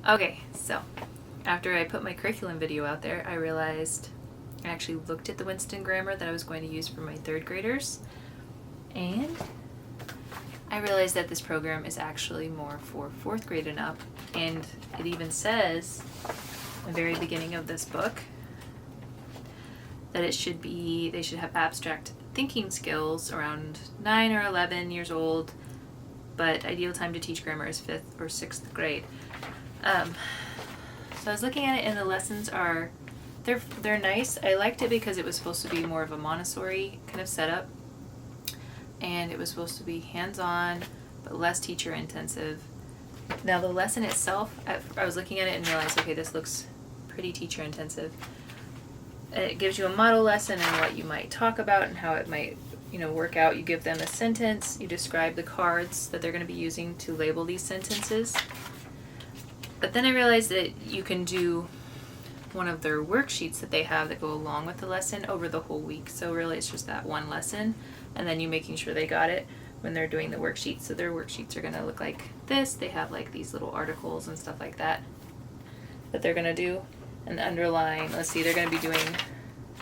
Okay, so after I put my curriculum video out there, I realized I actually looked at the Winston Grammar that I was going to use for my third graders, and I realized that this program is actually more for fourth grade and up, and it even says at the very beginning of this book that they should have abstract thinking skills around 9 or 11 years old, but ideal time to teach grammar is 5th or 6th grade. So I was looking at it, and the lessons are, they're nice. I liked it because it was supposed to be more of a Montessori kind of setup, and it was supposed to be hands-on but less teacher intensive. Now the lesson itself, I was looking at it and realized, okay, this looks pretty teacher intensive. It gives you a model lesson and what you might talk about and how it might, work out. You give them a sentence, you describe the cards that they're going to be using to label these sentences. But then I realized that you can do one of their worksheets that they have that go along with the lesson over the whole week. So really it's just that one lesson, and then you making sure they got it when they're doing the worksheets. So their worksheets are going to look like this. They have like these little articles and stuff like that they're going to do and underline. Let's see, they're going to be doing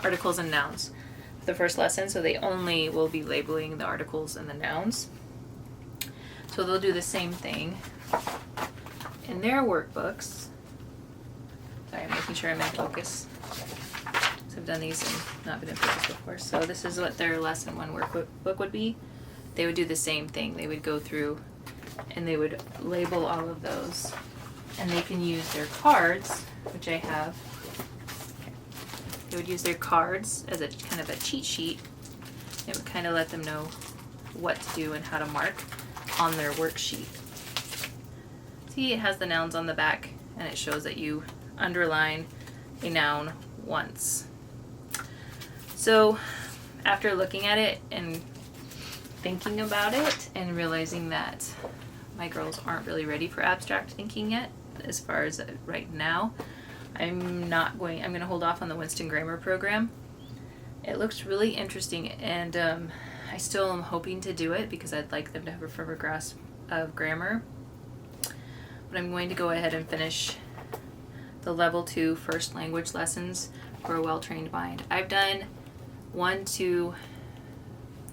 articles and nouns for the first lesson, so they only will be labeling the articles and the nouns. So they'll do the same thing in their workbooks. Sorry, I'm making sure I'm in focus. So I've done these and not been in focus before. So this is what their lesson 1 workbook would be. They would do the same thing. They would go through and they would label all of those. And they can use their cards, which I have. They would use their cards as a kind of a cheat sheet. It would kind of let them know what to do and how to mark on their worksheet. See, it has the nouns on the back, and it shows that you underline a noun once. So after looking at it and thinking about it and realizing that my girls aren't really ready for abstract thinking yet, as far as right now, I'm going to hold off on the Winston Grammar program. It looks really interesting, and I still am hoping to do it because I'd like them to have a firmer grasp of grammar. But I'm going to go ahead and finish the level 2 first language lessons for a well-trained mind. I've done 1, 2,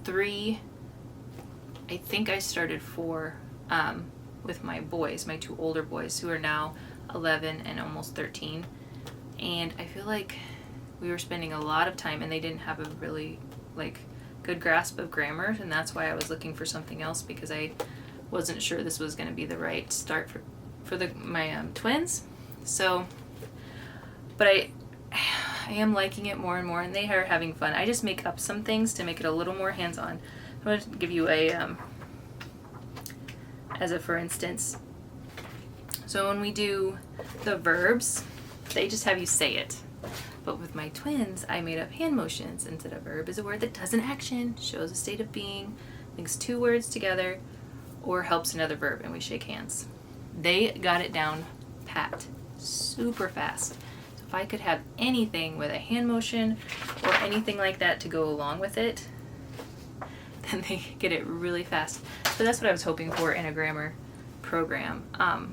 3, I think I started 4 with my boys, my 2 older boys who are now 11 and almost 13. And I feel like we were spending a lot of time and they didn't have a really good grasp of grammar, and that's why I was looking for something else, because I wasn't sure this was going to be the right start for my twins. So, but I am liking it more and more, and they are having fun. I just make up some things to make it a little more hands-on. I'm going to give you as a for instance. So when we do the verbs, they just have you say it. But with my twins, I made up hand motions, and said a verb is a word that does an action, shows a state of being, links 2 words together, or helps another verb, and we shake hands. They got it down pat, super fast. So if I could have anything with a hand motion or anything like that to go along with it, then they get it really fast. So that's what I was hoping for in a grammar program.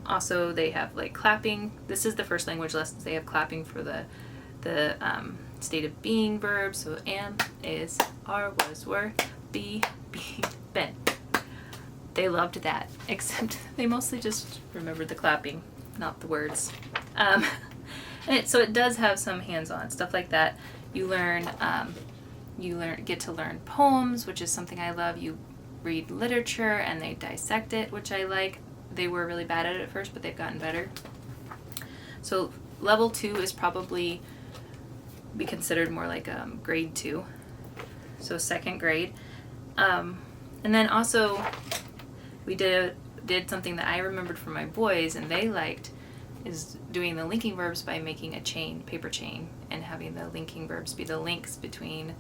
Also, they have clapping. This is the first language lessons. They have clapping for the state of being verbs. So am, is, are, was, were, be, been. They loved that, except they mostly just remembered the clapping, not the words. So it does have some hands-on stuff like that. You get to learn poems, which is something I love. You read literature and they dissect it, which I like. They were really bad at it at first, but they've gotten better. So level 2 is probably be considered more like grade 2, so 2nd grade. And then also we did something that I remembered from my boys and they liked, is doing the linking verbs by making a chain, paper chain, and having the linking verbs be the links between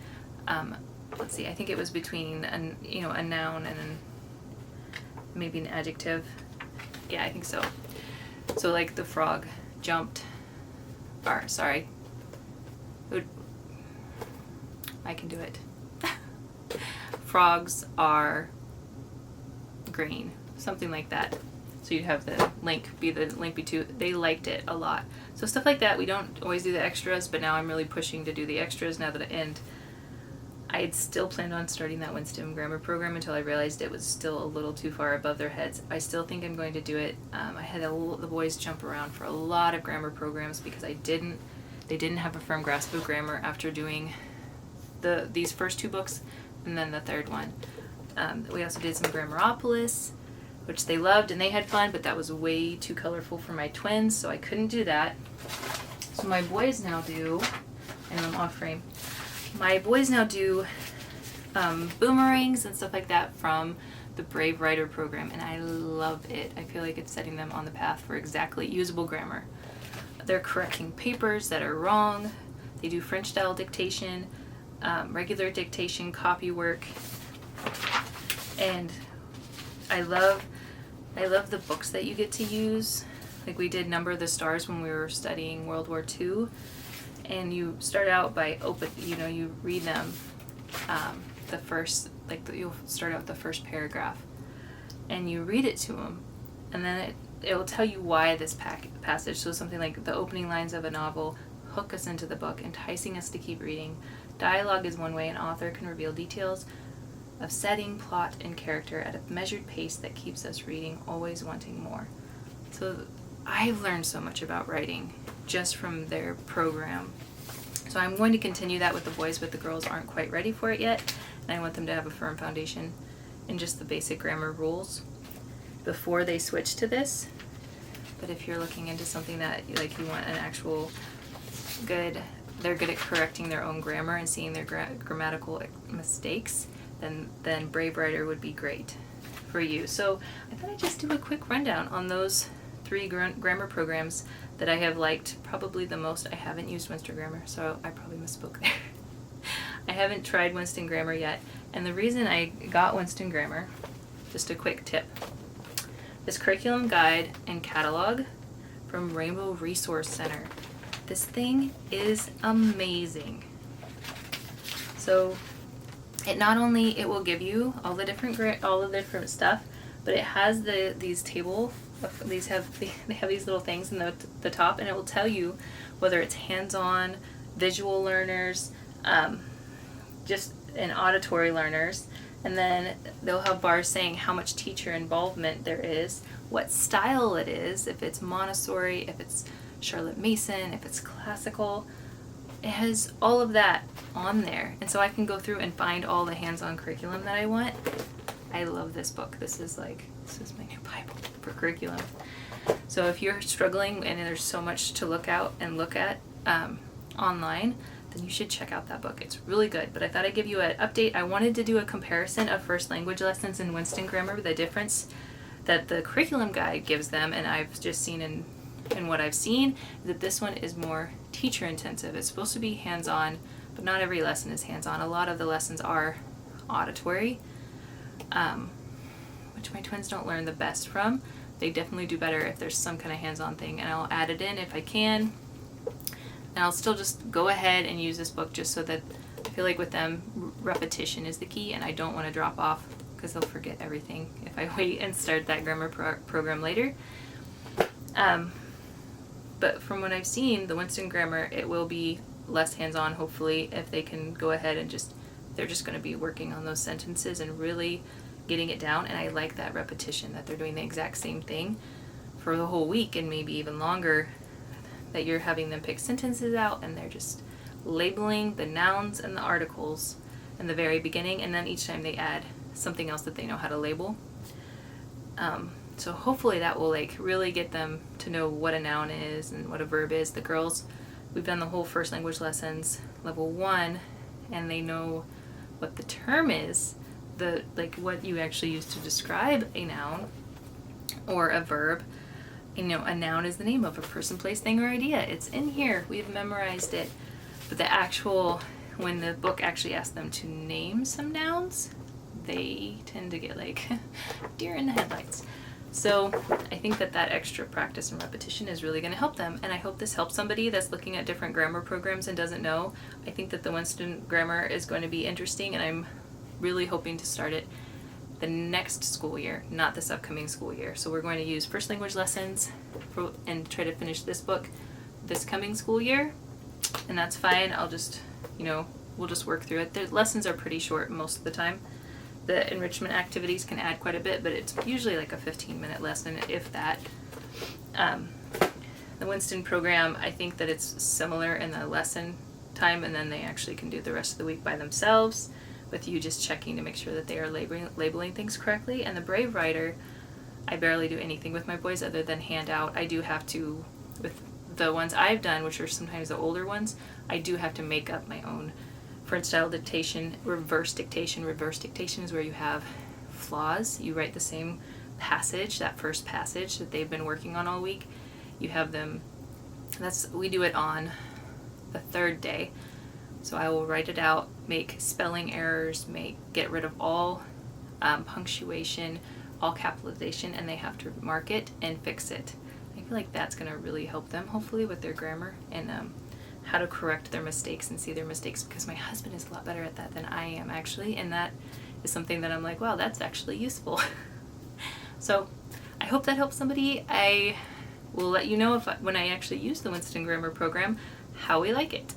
let's see, I think it was between a noun and maybe an adjective. Yeah, I think so. So like the frog jumped, or sorry, I can do it. Frogs are green, something like that. So you'd have the link between. They liked it a lot. So stuff like that. We don't always do the extras, but now I'm really pushing to do the extras now that I had still planned on starting that Winston Grammar program until I realized it was still a little too far above their heads. I still think I'm going to do it. I had the boys jump around for a lot of grammar programs because they didn't have a firm grasp of grammar after doing these first 2 books and then the third one. We also did some Grammaropolis, which they loved and they had fun, but that was way too colorful for my twins, so I couldn't do that. So my boys now do, and I'm off frame. My boys now do boomerangs and stuff like that from the Brave Writer program, and I love it. I feel like it's setting them on the path for exactly usable grammar. They're correcting papers that are wrong. They do French style dictation, regular dictation, copy work, and I love the books that you get to use. Like we did Number of the Stars when we were studying World War II. And you start out by you read them, you'll start out with the first paragraph, and you read it to them, and then it will tell you why this passage. So something like the opening lines of a novel hook us into the book, enticing us to keep reading. Dialogue is one way an author can reveal details of setting, plot, and character at a measured pace that keeps us reading, always wanting more. So I've learned so much about writing just from their program. So I'm going to continue that with the boys, but the girls aren't quite ready for it yet, and I want them to have a firm foundation in just the basic grammar rules before they switch to this. But if you're looking into something that you want an actual they're good at correcting their own grammar and seeing their grammatical mistakes, then Brave Writer would be great for you. So I thought I'd just do a quick rundown on those 3 grammar programs that I have liked probably the most. I haven't used Winston Grammar, so I probably misspoke there. I haven't tried Winston Grammar yet, and the reason I got Winston Grammar, just a quick tip, this curriculum guide and catalog from Rainbow Resource Center. This thing is amazing. So it not only it will give you all the different stuff, but it has these table. They have these little things in the top, and it will tell you whether it's hands-on, visual learners, just an auditory learners, and then they'll have bars saying how much teacher involvement there is, what style it is, if it's Montessori, if it's Charlotte Mason, if it's classical. It has all of that on there, and so I can go through and find all the hands-on curriculum that I want. I love this book. This is my new Bible for curriculum. So if you're struggling and there's so much to look at online, then you should check out that book. It's really good. But I thought I'd give you an update. I wanted to do a comparison of first language lessons in Winston Grammar, the difference that the curriculum guide gives them, and I've just seen in what I've seen, that this one is more teacher intensive. It's supposed to be hands-on, but not every lesson is hands-on. A lot of the lessons are auditory, which my twins don't learn the best from. They definitely do better if there's some kind of hands-on thing, and I'll add it in if I can. And I'll still just go ahead and use this book just so that I feel like with them, repetition is the key, and I don't want to drop off because they'll forget everything if I wait and start that grammar program later. But from what I've seen, the Winston Grammar, it will be less hands-on, hopefully, if they can go ahead and they're just going to be working on those sentences and really getting it down. And I like that repetition, that they're doing the exact same thing for the whole week and maybe even longer, that you're having them pick sentences out and they're just labeling the nouns and the articles in the very beginning, and then each time they add something else that they know how to label. So hopefully that will really get them to know what a noun is and what a verb is. The girls, we've done the whole first language lessons, level 1, and they know what the term is, what you actually use to describe a noun or a verb. A noun is the name of a person, place, thing, or idea. It's in here. We've memorized it. But when the book actually asks them to name some nouns, they tend to get deer in the headlights. So I think that extra practice and repetition is really going to help them. And I hope this helps somebody that's looking at different grammar programs and doesn't know. I think that the Winston Grammar is going to be interesting, and I'm really hoping to start it the next school year, not this upcoming school year. So we're going to use first language lessons and try to finish this book this coming school year, and that's fine. I'll just, we'll just work through it. The lessons are pretty short most of the time. The enrichment activities can add quite a bit, but it's usually like a 15-minute lesson, if that. The Winston program, I think that it's similar in the lesson time, and then they actually can do the rest of the week by themselves, with you just checking to make sure that they are labeling things correctly. And the Brave Writer, I barely do anything with my boys other than hand out. I do have to, with the ones I've done, which are sometimes the older ones, I do have to make up my own French style dictation, reverse dictation. Reverse dictation is where you have flaws. You write the same passage, that first passage that they've been working on all week. You have them, we do it on the third day. So I will write it out, make spelling errors, get rid of all punctuation, all capitalization, and they have to mark it and fix it. I feel like that's going to really help them, hopefully, with their grammar and how to correct their mistakes and see their mistakes, because my husband is a lot better at that than I am, actually, and that is something that I'm like, wow, that's actually useful. So I hope that helps somebody. I will let you know when I actually use the Winston Grammar program how we like it.